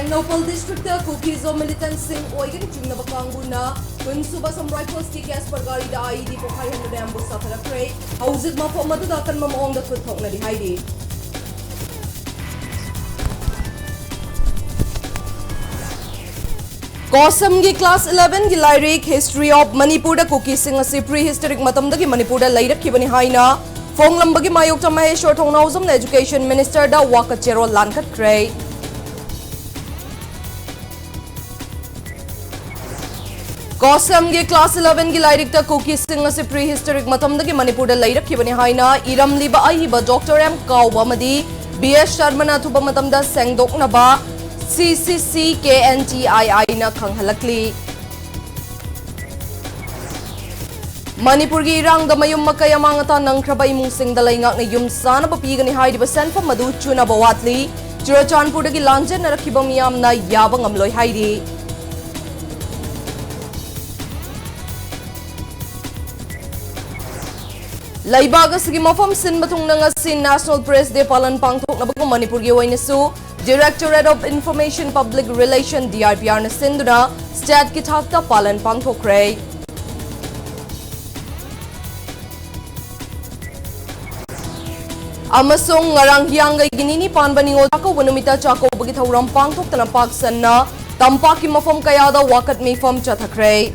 Teknopal District cookies or militant sing oigan chungnaba kanguna kunsuba some rifles ki kes pargari da ID po 500 ambush safara kray hausit ma po maduda kan mamong da kuthok na di haidi Kosam gi class 11 gi lyric history of Manipur da cookies sing asi prehistoric matam da gi Manipur da lairak ki bani haina phong lambagi mayok ta maheshwar thongnauzam na education minister da wakachero lankat kray Kosam ge class 11 gi lyric ta cookies sing ase prehistoric matam da gi Manipur da lairak ki bani haina iram liba ai ba Dr. M Kauba madi BS Sharma na thuba matam da sengdok na ba CCC KNTII na khanghalakli Manipur gi irang da mayum makay amangata nang kraba imung sing da laingak na yum sana ba pigani haidi ba senfa madu chuna ba watli Churachandpur da gi lanjan na rakhiba miyam na yabang amloy haidi Laibag asigi mafam sin batung nga sin National Press Day palan pangthok na bago Manipur gi wainasu Directorate of Information Public Relation DIPR na sinduna stat ki thakta palan pangthok ray Amasong ngarang hiyangay ginini panbaningo ako wanumita chako bagi thawram pangthok tanapag sanna tampaki mafam kaya da wakat mifam chathakray